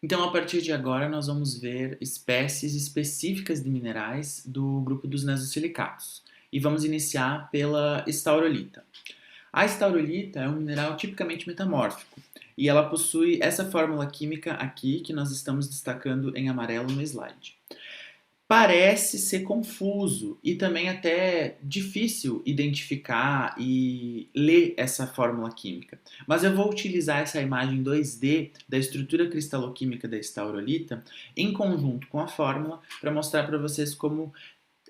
Então, a partir de agora, nós vamos ver espécies específicas de minerais do grupo dos nesosilicatos. E vamos iniciar pela estaurolita. A estaurolita é um mineral tipicamente metamórfico e ela possui essa fórmula química aqui que nós estamos destacando em amarelo no slide. Parece ser confuso e também até difícil identificar e ler essa fórmula química. Mas eu vou utilizar essa imagem 2D da estrutura cristaloquímica da estaurolita em conjunto com a fórmula para mostrar para vocês como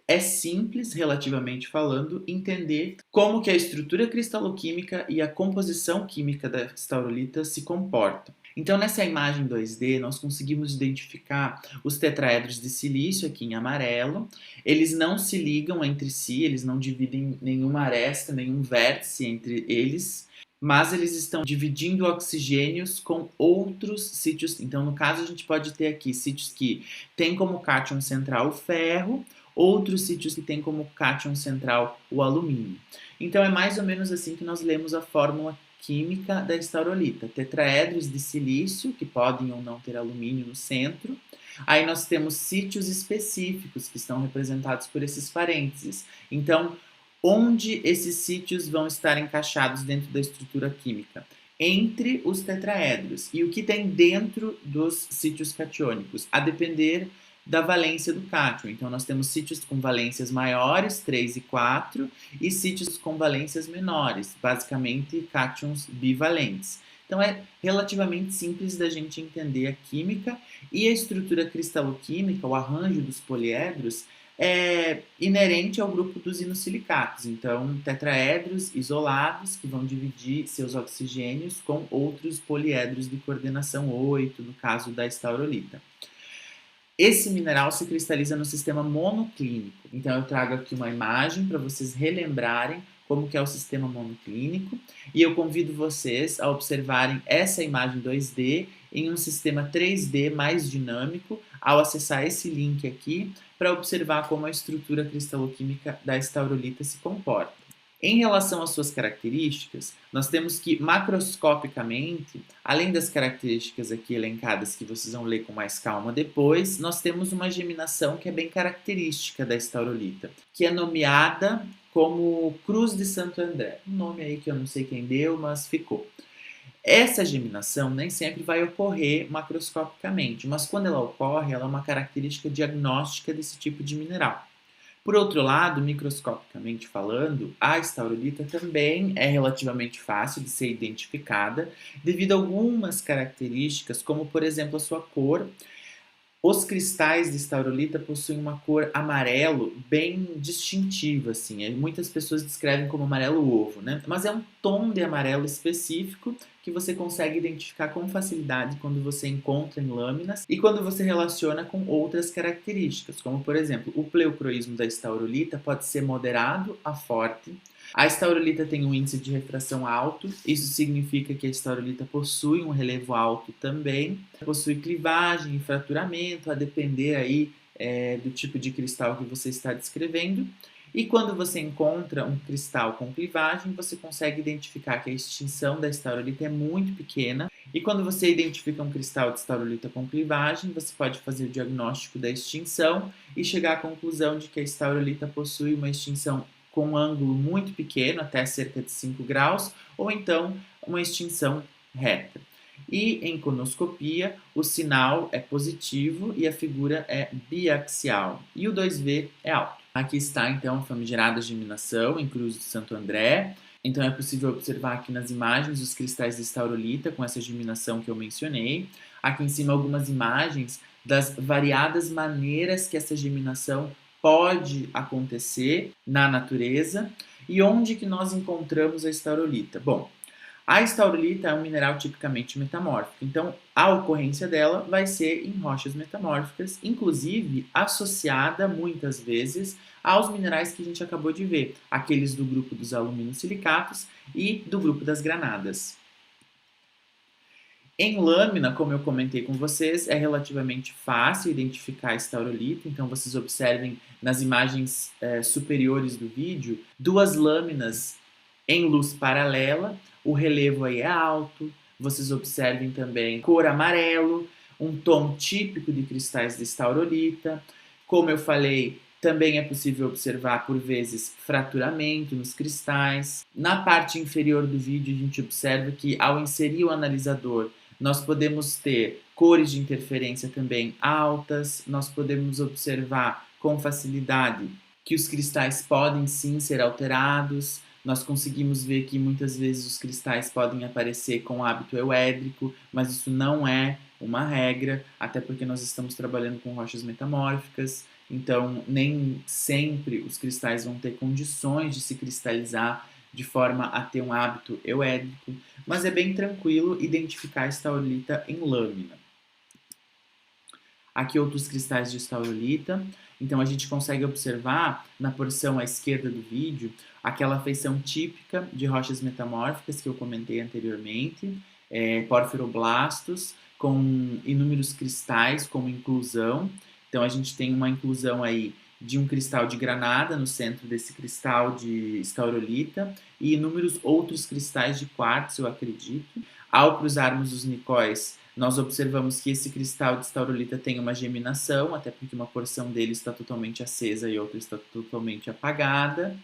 é simples, relativamente falando, entender como que a estrutura cristaloquímica e a composição química da estaurolita se comportam. Então, nessa imagem 2D, nós conseguimos identificar os tetraedros de silício aqui em amarelo. Eles não se ligam entre si, eles não dividem nenhuma aresta, nenhum vértice entre eles, mas eles estão dividindo oxigênios com outros sítios. Então, no caso, a gente pode ter aqui sítios que têm como cátion central o ferro, outros sítios que têm como cátion central o alumínio. Então, é mais ou menos assim que nós lemos a fórmula química da estaurolita. Tetraedros de silício, que podem ou não ter alumínio no centro. Aí nós temos sítios específicos, que estão representados por esses parênteses. Então, onde esses sítios vão estar encaixados dentro da estrutura química? Entre os tetraedros. E o que tem dentro dos sítios catiônicos? A depender da valência do cátion. Então, nós temos sítios com valências maiores, 3 e 4, e sítios com valências menores, basicamente cátions bivalentes. Então, é relativamente simples da gente entender a química e a estrutura cristaloquímica, o arranjo dos poliedros, é inerente ao grupo dos inosilicatos. Então, tetraedros isolados que vão dividir seus oxigênios com outros poliedros de coordenação 8, no caso da estaurolita. Esse mineral se cristaliza no sistema monoclínico. Então eu trago aqui uma imagem para vocês relembrarem como que é o sistema monoclínico e eu convido vocês a observarem essa imagem 2D em um sistema 3D mais dinâmico ao acessar esse link aqui para observar como a estrutura cristaloquímica da estaurolita se comporta. Em relação às suas características, nós temos que macroscopicamente, além das características aqui elencadas que vocês vão ler com mais calma depois, nós temos uma geminação que é bem característica da estaurolita, que é nomeada como Cruz de Santo André. Um nome aí que eu não sei quem deu, mas ficou. Essa geminação nem sempre vai ocorrer macroscopicamente, mas quando ela ocorre, ela é uma característica diagnóstica desse tipo de mineral. Por outro lado, microscopicamente falando, a estaurolita também é relativamente fácil de ser identificada devido a algumas características, como por exemplo a sua cor. Os cristais de estaurolita possuem uma cor amarelo bem distintiva, assim. Muitas pessoas descrevem como amarelo ovo, né? Mas é um tom de amarelo específico que você consegue identificar com facilidade quando você encontra em lâminas e quando você relaciona com outras características, como por exemplo, o pleocroísmo da estaurolita pode ser moderado a forte. A estaurolita tem um índice de refração alto, isso significa que a estaurolita possui um relevo alto também, possui clivagem e fraturamento, a depender aí do tipo de cristal que você está descrevendo. E quando você encontra um cristal com clivagem, você consegue identificar que a extinção da estaurolita é muito pequena. E quando você identifica um cristal de estaurolita com clivagem, você pode fazer o diagnóstico da extinção e chegar à conclusão de que a estaurolita possui uma extinção com um ângulo muito pequeno, até cerca de 5 graus, ou então uma extinção reta. E em conoscopia, o sinal é positivo e a figura é biaxial. E o 2V é alto. Aqui está, então, a famigerada geminação em Cruz de Santo André. Então é possível observar aqui nas imagens os cristais de estaurolita com essa geminação que eu mencionei. Aqui em cima algumas imagens das variadas maneiras que essa geminação pode acontecer na natureza e onde que nós encontramos a estaurolita. Bom, a estaurolita é um mineral tipicamente metamórfico, então a ocorrência dela vai ser em rochas metamórficas, inclusive associada muitas vezes aos minerais que a gente acabou de ver, aqueles do grupo dos aluminosilicatos e do grupo das granadas. Em lâmina, como eu comentei com vocês, é relativamente fácil identificar a estaurolita, então vocês observem nas imagens superiores do vídeo, duas lâminas em luz paralela, o relevo aí é alto, vocês observem também cor amarelo, um tom típico de cristais de estaurolita. Como eu falei, também é possível observar, por vezes, fraturamento nos cristais. Na parte inferior do vídeo, a gente observa que, ao inserir o analisador, nós podemos ter cores de interferência também altas, nós podemos observar com facilidade que os cristais podem sim ser alterados, nós conseguimos ver que muitas vezes os cristais podem aparecer com hábito euédrico, mas isso não é uma regra, até porque nós estamos trabalhando com rochas metamórficas, então nem sempre os cristais vão ter condições de se cristalizar de forma a ter um hábito euédrico, mas é bem tranquilo identificar a estaurolita em lâmina. Aqui outros cristais de estaurolita. Então a gente consegue observar na porção à esquerda do vídeo aquela feição típica de rochas metamórficas que eu comentei anteriormente, porfiroblastos com inúmeros cristais como inclusão. Então a gente tem uma inclusão aí de um cristal de granada no centro desse cristal de estaurolita e inúmeros outros cristais de quartzo, eu acredito. Ao cruzarmos os nicóis, nós observamos que esse cristal de estaurolita tem uma geminação, até porque uma porção dele está totalmente acesa e outra está totalmente apagada.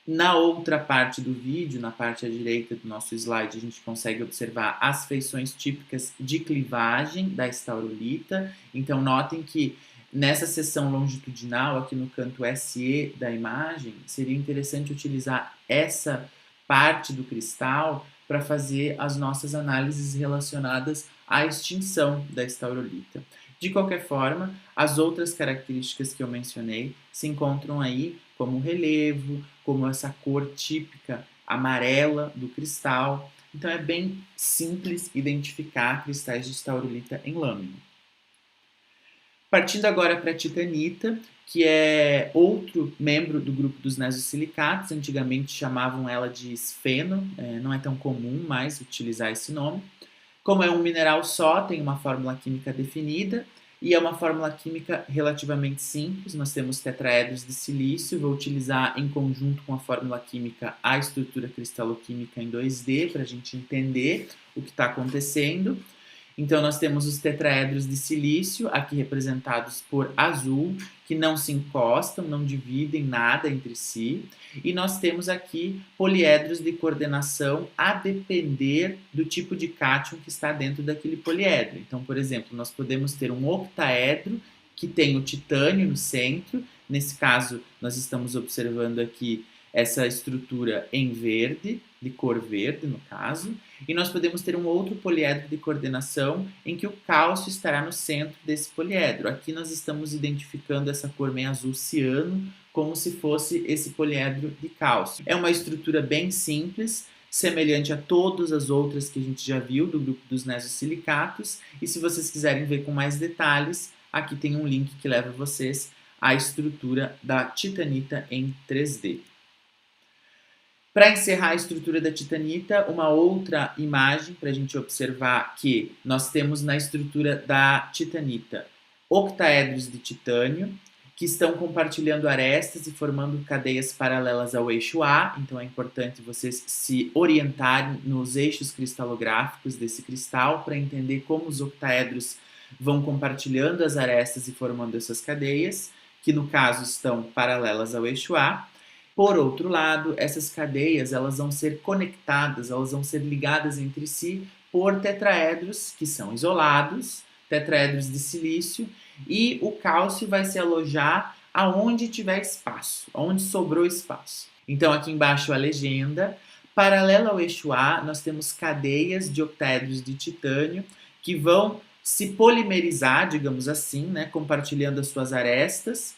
Na outra parte do vídeo, na parte à direita do nosso slide, a gente consegue observar as feições típicas de clivagem da estaurolita. Então, notem que nessa seção longitudinal, aqui no canto SE da imagem, seria interessante utilizar essa parte do cristal para fazer as nossas análises relacionadas à extinção da estaurolita. De qualquer forma, as outras características que eu mencionei se encontram aí, como o relevo, como essa cor típica amarela do cristal. Então é bem simples identificar cristais de estaurolita em lâmina. Partindo agora para a titanita, que é outro membro do grupo dos nesosilicatos, antigamente chamavam ela de esfeno, não é tão comum mais utilizar esse nome. Como é um mineral só, tem uma fórmula química definida e é uma fórmula química relativamente simples. Nós temos tetraedros de silício, vou utilizar em conjunto com a fórmula química a estrutura cristaloquímica em 2D para a gente entender o que está acontecendo. Então, nós temos os tetraedros de silício, aqui representados por azul, que não se encostam, não dividem nada entre si. E nós temos aqui poliedros de coordenação a depender do tipo de cátion que está dentro daquele poliedro. Então, por exemplo, nós podemos ter um octaedro que tem o titânio no centro. Nesse caso, nós estamos observando aqui essa estrutura em verde, de cor verde no caso, e nós podemos ter um outro poliedro de coordenação em que o cálcio estará no centro desse poliedro. Aqui nós estamos identificando essa cor meio azul ciano como se fosse esse poliedro de cálcio. É uma estrutura bem simples, semelhante a todas as outras que a gente já viu do grupo dos nesosilicatos, e se vocês quiserem ver com mais detalhes, aqui tem um link que leva vocês à estrutura da titanita em 3D. Para encerrar a estrutura da titanita, uma outra imagem para a gente observar que nós temos na estrutura da titanita octaedros de titânio, que estão compartilhando arestas e formando cadeias paralelas ao eixo A, então é importante vocês se orientarem nos eixos cristalográficos desse cristal para entender como os octaedros vão compartilhando as arestas e formando essas cadeias, que no caso estão paralelas ao eixo A. Por outro lado, essas cadeias elas vão ser conectadas, elas vão ser ligadas entre si por tetraedros que são isolados, tetraedros de silício, e o cálcio vai se alojar aonde tiver espaço, aonde sobrou espaço. Então aqui embaixo a legenda, paralela ao eixo A, nós temos cadeias de octaedros de titânio que vão se polimerizar, digamos assim, né, compartilhando as suas arestas,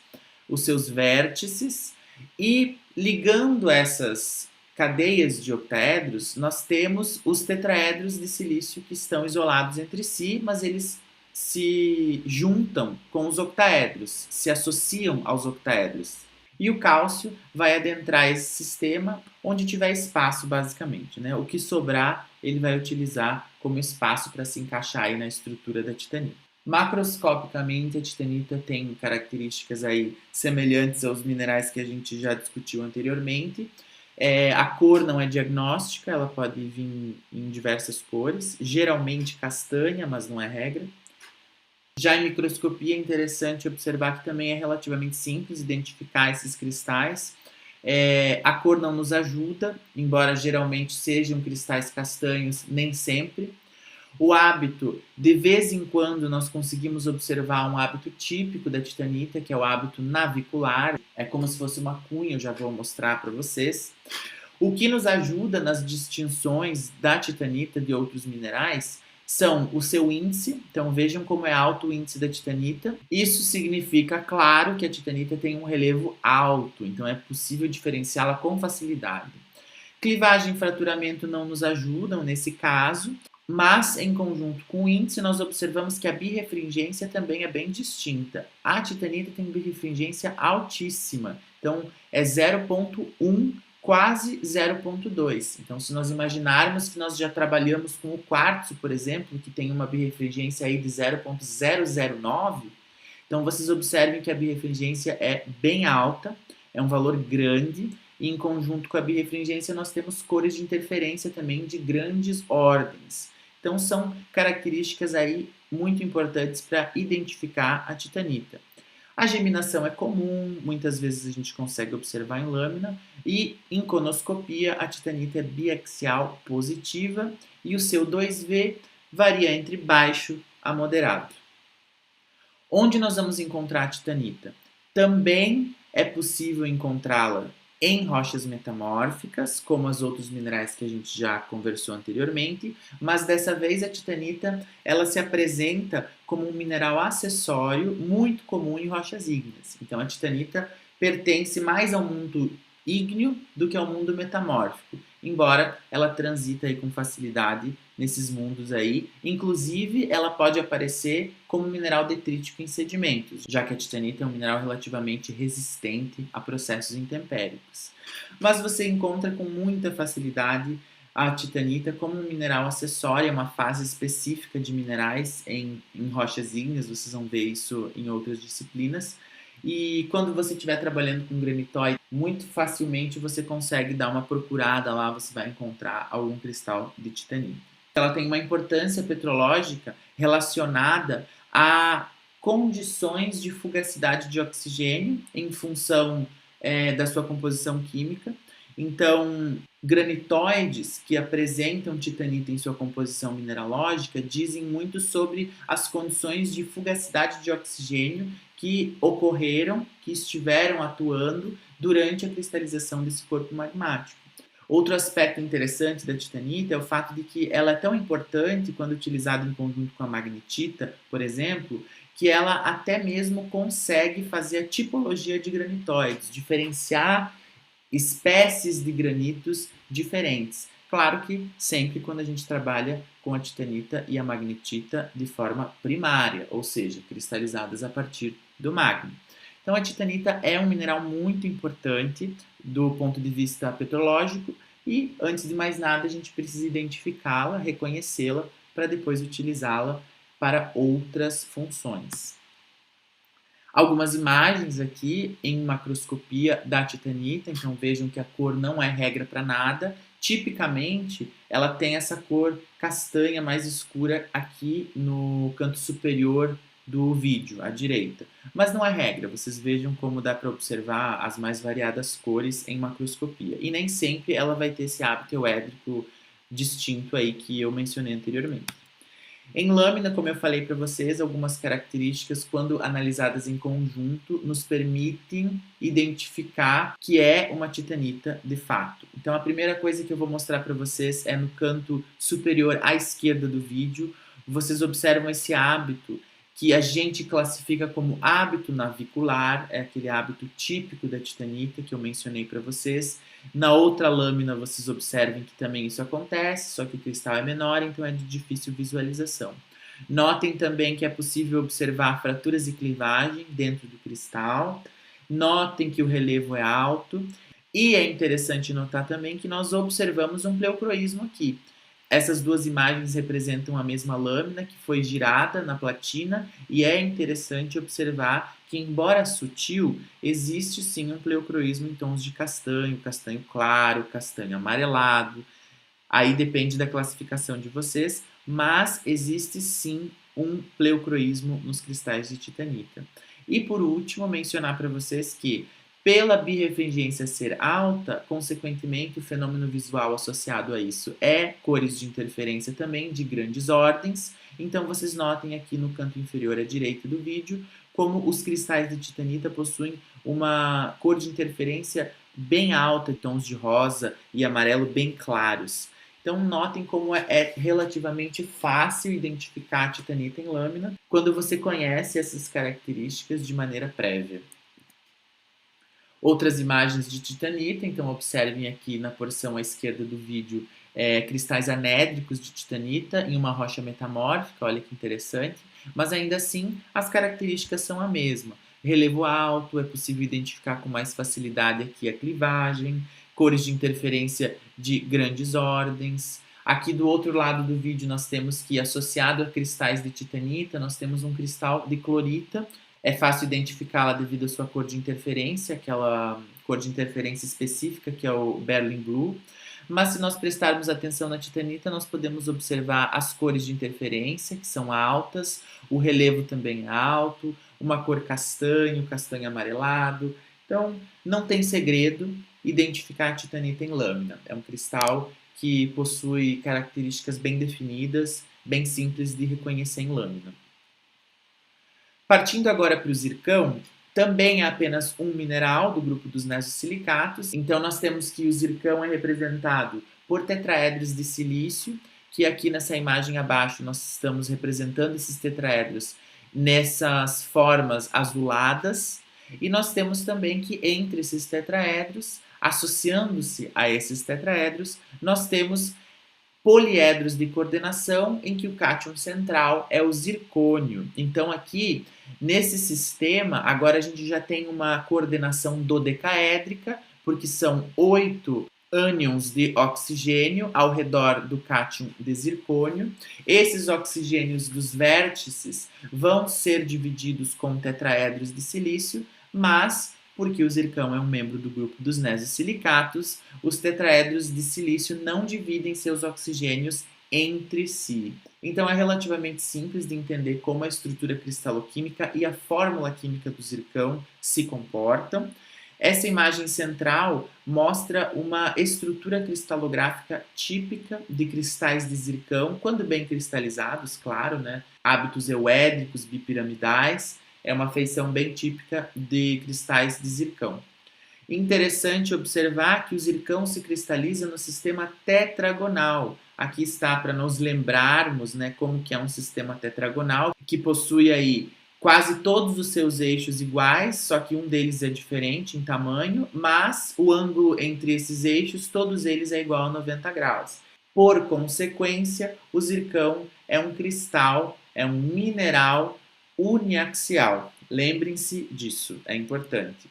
os seus vértices, e ligando essas cadeias de octaedros, nós temos os tetraedros de silício que estão isolados entre si, mas eles se juntam com os octaedros, se associam aos octaedros. E o cálcio vai adentrar esse sistema onde tiver espaço, basicamente, né? O que sobrar, ele vai utilizar como espaço para se encaixar aí na estrutura da titanita. Macroscopicamente, a titanita tem características aí semelhantes aos minerais que a gente já discutiu anteriormente. A cor não é diagnóstica, ela pode vir em diversas cores, geralmente castanha, mas não é regra. Já em microscopia é interessante observar que também é relativamente simples identificar esses cristais. A cor não nos ajuda, embora geralmente sejam cristais castanhos, nem sempre. O hábito, de vez em quando nós conseguimos observar um hábito típico da titanita, que é o hábito navicular. É como se fosse uma cunha, eu já vou mostrar para vocês. O que nos ajuda nas distinções da titanita de outros minerais são o seu índice, então vejam como é alto o índice da titanita. Isso significa, claro, que a titanita tem um relevo alto, então é possível diferenciá-la com facilidade. Clivagem e fraturamento não nos ajudam nesse caso, mas em conjunto com o índice nós observamos que a birrefringência também é bem distinta. A titanita tem birrefringência altíssima, então é 0,1, quase 0,2. Então, se nós imaginarmos que nós já trabalhamos com o quartzo, por exemplo, que tem uma birrefringência aí de 0,009, então vocês observem que a birrefringência é bem alta, é um valor grande, e em conjunto com a birrefringência nós temos cores de interferência também de grandes ordens. Então são características aí muito importantes para identificar a titanita. A geminação é comum, muitas vezes a gente consegue observar em lâmina, e em conoscopia a titanita é biaxial positiva e o seu 2V varia entre baixo a moderado. Onde nós vamos encontrar a titanita? Também é possível encontrá-la em rochas metamórficas, como os outros minerais que a gente já conversou anteriormente, mas dessa vez a titanita ela se apresenta como um mineral acessório muito comum em rochas ígneas. Então a titanita pertence mais ao mundo ígneo do que ao mundo metamórfico, embora ela transita aí com facilidade nesses mundos aí. Inclusive, ela pode aparecer como mineral detrítico em sedimentos, já que a titanita é um mineral relativamente resistente a processos intempéricos. Mas você encontra com muita facilidade a titanita como um mineral acessório, uma fase específica de minerais em rochas ígneas, vocês vão ver isso em outras disciplinas. E quando você estiver trabalhando com granitóide, muito facilmente você consegue dar uma procurada lá, você vai encontrar algum cristal de titanita. Ela tem uma importância petrológica relacionada a condições de fugacidade de oxigênio em função da sua composição química. Então, granitóides que apresentam titanita em sua composição mineralógica dizem muito sobre as condições de fugacidade de oxigênio que ocorreram, que estiveram atuando durante a cristalização desse corpo magmático. Outro aspecto interessante da titanita é o fato de que ela é tão importante quando utilizada em conjunto com a magnetita, por exemplo, que ela até mesmo consegue fazer a tipologia de granitóides, diferenciar espécies de granitos diferentes. Claro que sempre quando a gente trabalha com a titanita e a magnetita de forma primária, ou seja, cristalizadas a partir do magma. Então a titanita é um mineral muito importante do ponto de vista petrológico e, antes de mais nada, a gente precisa identificá-la, reconhecê-la, para depois utilizá-la para outras funções. Algumas imagens aqui em macroscopia da titanita, então vejam que a cor não é regra para nada. Tipicamente, ela tem essa cor castanha mais escura aqui no canto superior do vídeo, à direita. Mas não é regra, vocês vejam como dá para observar as mais variadas cores em macroscopia. E nem sempre ela vai ter esse hábito euédrico distinto aí que eu mencionei anteriormente. Em lâmina, como eu falei para vocês, algumas características, quando analisadas em conjunto, nos permitem identificar que é uma titanita de fato. Então, a primeira coisa que eu vou mostrar para vocês é no canto superior à esquerda do vídeo. Vocês observam esse hábito que a gente classifica como hábito navicular, é aquele hábito típico da titanita que eu mencionei para vocês. Na outra lâmina vocês observem que também isso acontece, só que o cristal é menor, então é de difícil visualização. Notem também que é possível observar fraturas e clivagem dentro do cristal. Notem que o relevo é alto. E é interessante notar também que nós observamos um pleocroísmo aqui. Essas duas imagens representam a mesma lâmina que foi girada na platina e é interessante observar que, embora sutil, existe sim um pleocroísmo em tons de castanho, castanho claro, castanho amarelado. Aí depende da classificação de vocês, mas existe sim um pleucroísmo nos cristais de titanita. E por último, mencionar para vocês que, pela birrefringência ser alta, consequentemente o fenômeno visual associado a isso é cores de interferência também de grandes ordens. Então vocês notem aqui no canto inferior à direita do vídeo como os cristais de titanita possuem uma cor de interferência bem alta, tons de rosa e amarelo bem claros. Então notem como é relativamente fácil identificar a titanita em lâmina quando você conhece essas características de maneira prévia. Outras imagens de titanita, então observem aqui na porção à esquerda do vídeo cristais anédricos de titanita em uma rocha metamórfica, olha que interessante, mas ainda assim as características são a mesma. Relevo alto, é possível identificar com mais facilidade aqui a clivagem, cores de interferência de grandes ordens. Aqui do outro lado do vídeo nós temos que, associado a cristais de titanita, nós temos um cristal de clorita. É fácil identificá-la devido à sua cor de interferência, aquela cor de interferência específica que é o Berlin Blue. Mas se nós prestarmos atenção na titanita, nós podemos observar as cores de interferência, que são altas, o relevo também é alto, uma cor castanho, castanho amarelado. Então, não tem segredo identificar a titanita em lâmina. É um cristal que possui características bem definidas, bem simples de reconhecer em lâmina. Partindo agora para o zircão, também é apenas um mineral do grupo dos nesosilicatos. Então nós temos que o zircão é representado por tetraedros de silício, que aqui nessa imagem abaixo nós estamos representando esses tetraedros nessas formas azuladas. E nós temos também que entre esses tetraedros, associando-se a esses tetraedros, nós temos poliedros de coordenação em que o cátion central é o zircônio. Então aqui, nesse sistema, agora a gente já tem uma coordenação dodecaédrica, porque são 8 ânions de oxigênio ao redor do cátion de zircônio. Esses oxigênios dos vértices vão ser divididos com tetraedros de silício, mas porque o zircão é um membro do grupo dos nesosilicatos, os tetraedros de silício não dividem seus oxigênios entre si. Então é relativamente simples de entender como a estrutura cristaloquímica e a fórmula química do zircão se comportam. Essa imagem central mostra uma estrutura cristalográfica típica de cristais de zircão, quando bem cristalizados, claro, né? Hábitos euédricos bipiramidais. É uma feição bem típica de cristais de zircão. Interessante observar que o zircão se cristaliza no sistema tetragonal. Aqui está para nos lembrarmos, né, como que é um sistema tetragonal, que possui aí quase todos os seus eixos iguais, só que um deles é diferente em tamanho, mas o ângulo entre esses eixos, todos eles é igual a 90 graus. Por consequência, o zircão é um cristal, é um mineral uniaxial. Lembrem-se disso, é importante.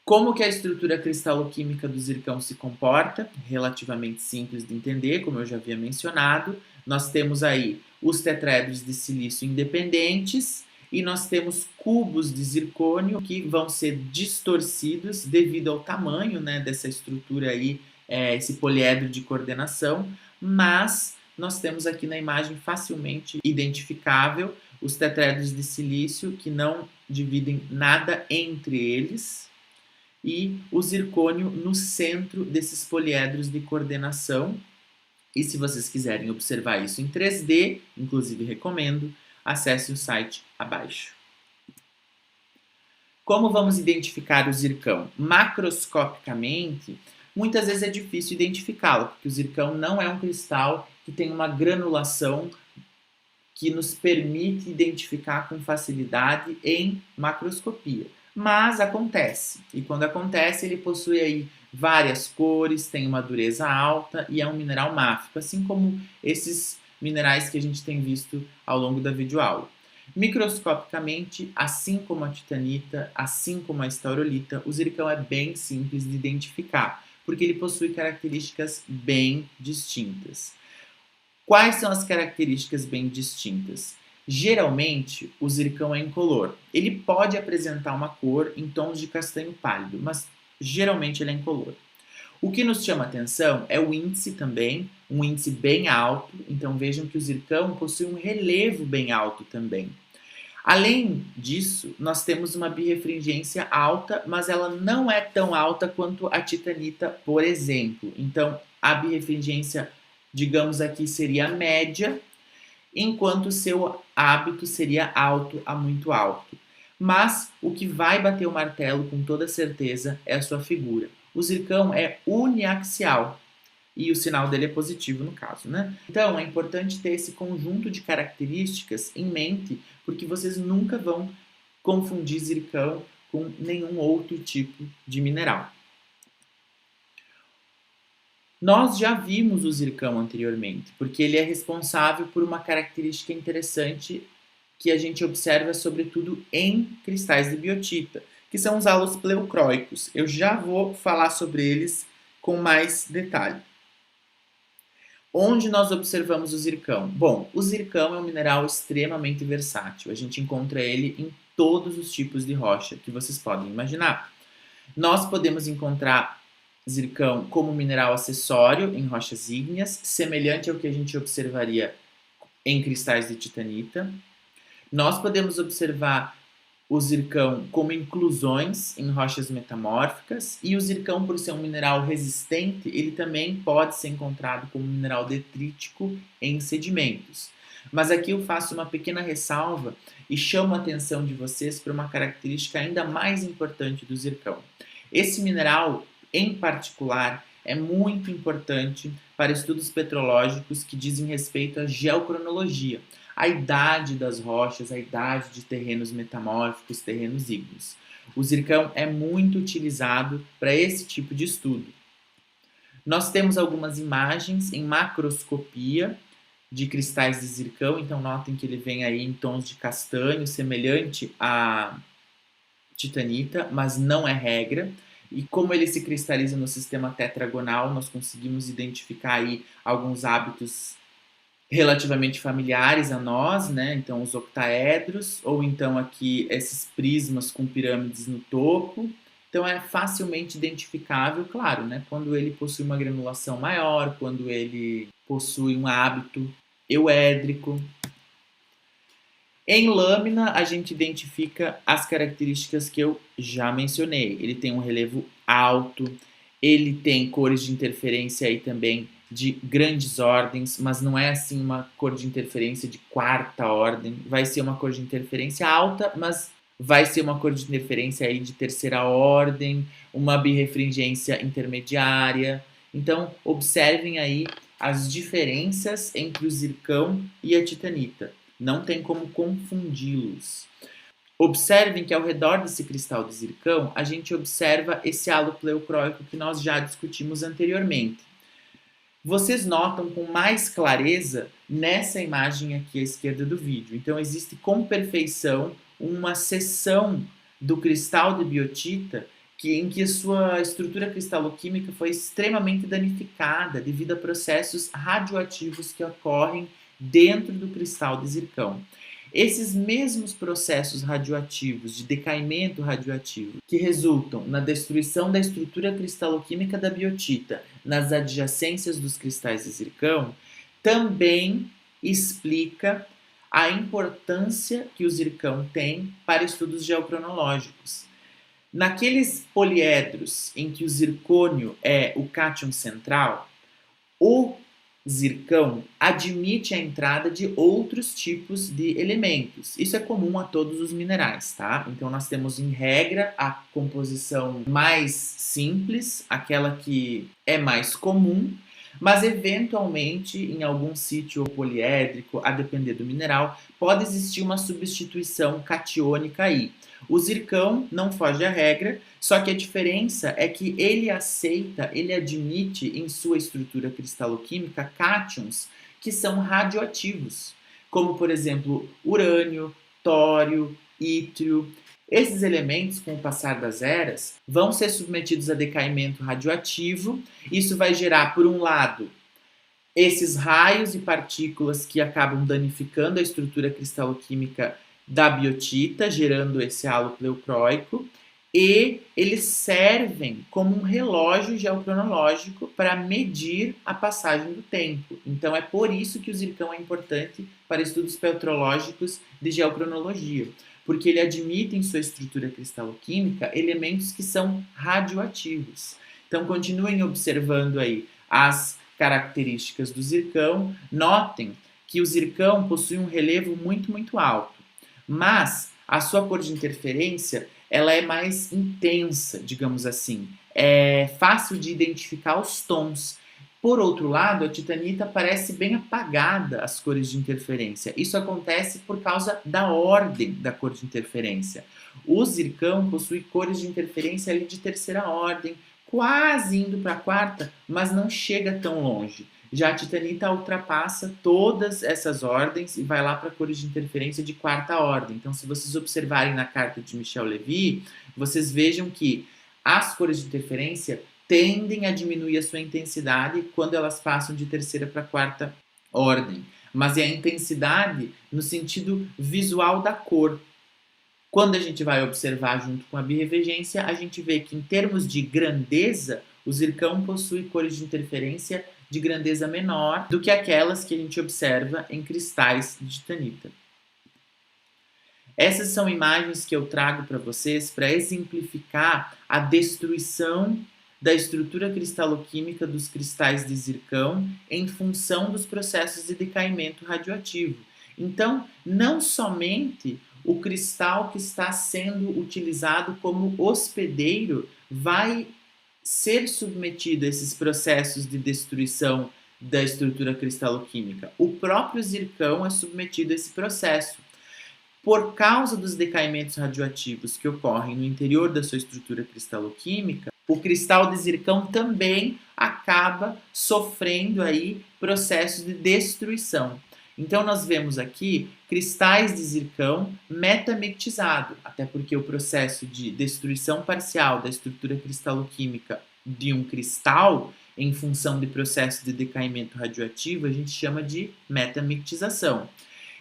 Como que a estrutura cristaloquímica do zircão se comporta? Relativamente simples de entender, como eu já havia mencionado. Nós temos aí os tetraedros de silício independentes e nós temos cubos de zircônio que vão ser distorcidos devido ao tamanho, né, dessa estrutura aí, esse poliedro de coordenação, mas nós temos aqui na imagem facilmente identificável os tetraedros de silício que não dividem nada entre eles e o zircônio no centro desses poliedros de coordenação. E se vocês quiserem observar isso em 3D, inclusive recomendo, acesse o site abaixo. Como vamos identificar o zircão? Macroscopicamente, muitas vezes é difícil identificá-lo, porque o zircão não é um cristal que tem uma granulação que nos permite identificar com facilidade em macroscopia. Mas acontece, e quando acontece ele possui aí várias cores, tem uma dureza alta e é um mineral máfico, assim como esses minerais que a gente tem visto ao longo da videoaula. Microscopicamente, assim como a titanita, assim como a estaurolita, o zircão é bem simples de identificar, porque ele possui características bem distintas. Quais são as características bem distintas? Geralmente, o zircão é incolor. Ele pode apresentar uma cor em tons de castanho pálido, mas geralmente ele é incolor. O que nos chama atenção é o índice também, um índice bem alto, então vejam que o zircão possui um relevo bem alto também. Além disso, nós temos uma birrefringência alta, mas ela não é tão alta quanto a titanita, por exemplo. Então, a birrefringência, digamos aqui, seria média, enquanto o seu hábito seria alto a muito alto. Mas o que vai bater o martelo com toda certeza é a sua figura. O zircão é uniaxial e o sinal dele é positivo no caso, né? Então é importante ter esse conjunto de características em mente, porque vocês nunca vão confundir zircão com nenhum outro tipo de mineral. Nós já vimos o zircão anteriormente, porque ele é responsável por uma característica interessante que a gente observa sobretudo em cristais de biotita, que são os halos pleucróicos. Eu já vou falar sobre eles com mais detalhe. Onde nós observamos o zircão? Bom, o zircão é um mineral extremamente versátil. A gente encontra ele em todos os tipos de rocha que vocês podem imaginar. Nós podemos encontrar zircão como mineral acessório em rochas ígneas, semelhante ao que a gente observaria em cristais de titanita. Nós podemos observar o zircão como inclusões em rochas metamórficas, e o zircão, por ser um mineral resistente, ele também pode ser encontrado como mineral detrítico em sedimentos. Mas aqui eu faço uma pequena ressalva e chamo a atenção de vocês para uma característica ainda mais importante do zircão. Esse mineral, em particular, é muito importante para estudos petrológicos que dizem respeito à geocronologia, a idade das rochas, a idade de terrenos metamórficos, terrenos ígneos. O zircão é muito utilizado para esse tipo de estudo. Nós temos algumas imagens em macroscopia de cristais de zircão, então notem que ele vem aí em tons de castanho, semelhante à titanita, mas não é regra. E como ele se cristaliza no sistema tetragonal, nós conseguimos identificar aí alguns hábitos relativamente familiares a nós, né? Então os octaedros, ou então aqui esses prismas com pirâmides no topo. Então é facilmente identificável, claro, né? Quando ele possui uma granulação maior, quando ele possui um hábito euédrico. Em lâmina, a gente identifica as características que eu já mencionei. Ele tem um relevo alto, ele tem cores de interferência aí também de grandes ordens, mas não é assim uma cor de interferência de quarta ordem. Vai ser uma cor de interferência alta, mas vai ser uma cor de interferência aí de terceira ordem, uma birrefringência intermediária. Então, observem aí as diferenças entre o zircão e a titanita. Não tem como confundi-los. Observem que ao redor desse cristal de zircão, a gente observa esse halo pleucróico que nós já discutimos anteriormente. Vocês notam com mais clareza nessa imagem aqui à esquerda do vídeo. Então existe com perfeição uma seção do cristal de biotita em que a sua estrutura cristaloquímica foi extremamente danificada devido a processos radioativos que ocorrem dentro do cristal de zircão. Esses mesmos processos radioativos, de decaimento radioativo, que resultam na destruição da estrutura cristaloquímica da biotita nas adjacências dos cristais de zircão, também explica a importância que o zircão tem para estudos geocronológicos. Naqueles poliedros em que o zircônio é o cátion central, o zircão admite a entrada de outros tipos de elementos. Isso é comum a todos os minerais, tá? Então nós temos em regra a composição mais simples, aquela que é mais comum, mas eventualmente em algum sítio poliédrico, a depender do mineral, pode existir uma substituição catiônica aí. O zircão não foge à regra, só que a diferença é que ele aceita, ele admite em sua estrutura cristaloquímica cátions que são radioativos, como por exemplo urânio, tório, ítrio. Esses elementos, com o passar das eras, vão ser submetidos a decaimento radioativo. Isso vai gerar, por um lado, esses raios e partículas que acabam danificando a estrutura cristaloquímica da biotita, gerando esse halo pleucróico, e eles servem como um relógio geocronológico para medir a passagem do tempo. Então é por isso que o zircão é importante para estudos petrológicos de geocronologia, porque ele admite em sua estrutura cristaloquímica elementos que são radioativos. Então continuem observando aí as características do zircão. Notem que o zircão possui um relevo muito alto, mas a sua cor de interferência ela é mais intensa, digamos assim. É fácil de identificar os tons. Por outro lado, a titanita parece bem apagada as cores de interferência. Isso acontece por causa da ordem da cor de interferência. O zircão possui cores de interferência ali de terceira ordem, quase indo para a quarta, mas não chega tão longe. Já a titanita ultrapassa todas essas ordens e vai lá para cores de interferência de quarta ordem. Então, se vocês observarem na carta de Michel Levy, vocês vejam que as cores de interferência tendem a diminuir a sua intensidade quando elas passam de terceira para quarta ordem. Mas é a intensidade no sentido visual da cor. Quando a gente vai observar junto com a birrevegência, a gente vê que em termos de grandeza, o zircão possui cores de interferência de grandeza menor do que aquelas que a gente observa em cristais de titanita. Essas são imagens que eu trago para vocês para exemplificar a destruição da estrutura cristaloquímica dos cristais de zircão em função dos processos de decaimento radioativo. Então, não somente o cristal que está sendo utilizado como hospedeiro vai ser submetido a esses processos de destruição da estrutura cristaloquímica. O próprio zircão é submetido a esse processo. Por causa dos decaimentos radioativos que ocorrem no interior da sua estrutura cristaloquímica, o cristal de zircão também acaba sofrendo aí processos de destruição. Então nós vemos aqui cristais de zircão metamictizado, até porque o processo de destruição parcial da estrutura cristaloquímica de um cristal em função de processo de decaimento radioativo a gente chama de metamictização.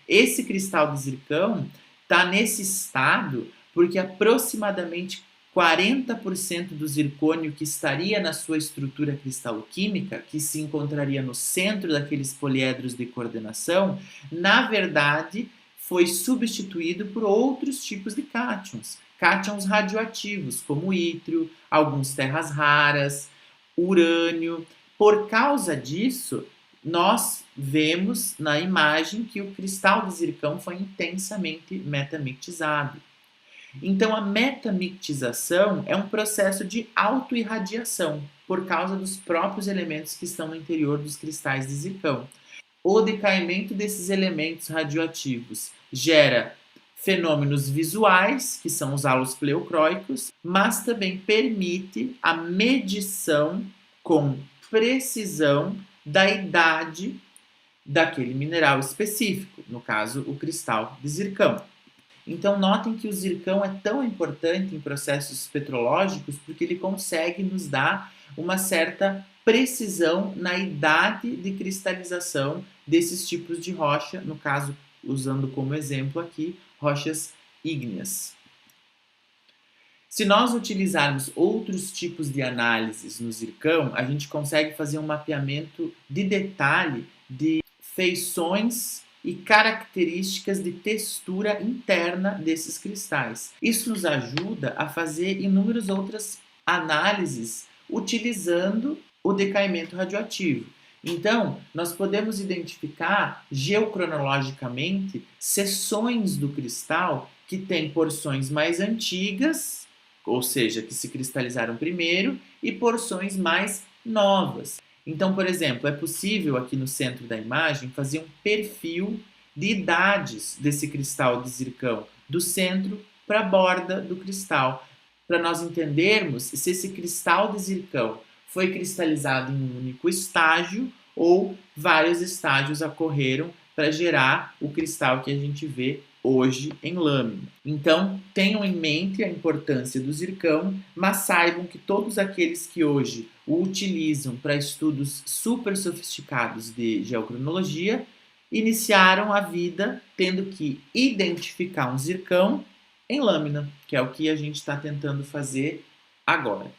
Esse cristal de zircão está nesse estado porque aproximadamente 40% do zircônio que estaria na sua estrutura cristaloquímica, que se encontraria no centro daqueles poliedros de coordenação, na verdade foi substituído por outros tipos de cátions. Cátions radioativos, como ítrio, alguns terras raras, urânio. Por causa disso, nós vemos na imagem que o cristal de zircão foi intensamente metamictizado. Então, a metamictização é um processo de autoirradiação por causa dos próprios elementos que estão no interior dos cristais de zircão. O decaimento desses elementos radioativos gera fenômenos visuais, que são os halos pleocróicos, mas também permite a medição com precisão da idade daquele mineral específico, no caso, o cristal de zircão. Então, notem que o zircão é tão importante em processos petrológicos porque ele consegue nos dar uma certa precisão na idade de cristalização desses tipos de rocha, no caso, usando como exemplo aqui, rochas ígneas. Se nós utilizarmos outros tipos de análises no zircão, a gente consegue fazer um mapeamento de detalhe de feições e características de textura interna desses cristais. Isso nos ajuda a fazer inúmeras outras análises utilizando o decaimento radioativo. Então, nós podemos identificar geocronologicamente seções do cristal que têm porções mais antigas, ou seja, que se cristalizaram primeiro, e porções mais novas. Então, por exemplo, é possível aqui no centro da imagem fazer um perfil de idades desse cristal de zircão, do centro para a borda do cristal, para nós entendermos se esse cristal de zircão foi cristalizado em um único estágio ou vários estágios ocorreram para gerar o cristal que a gente vê hoje em lâmina. Então, tenham em mente a importância do zircão, mas saibam que todos aqueles que hoje o utilizam para estudos super sofisticados de geocronologia iniciaram a vida tendo que identificar um zircão em lâmina, que é o que a gente está tentando fazer agora.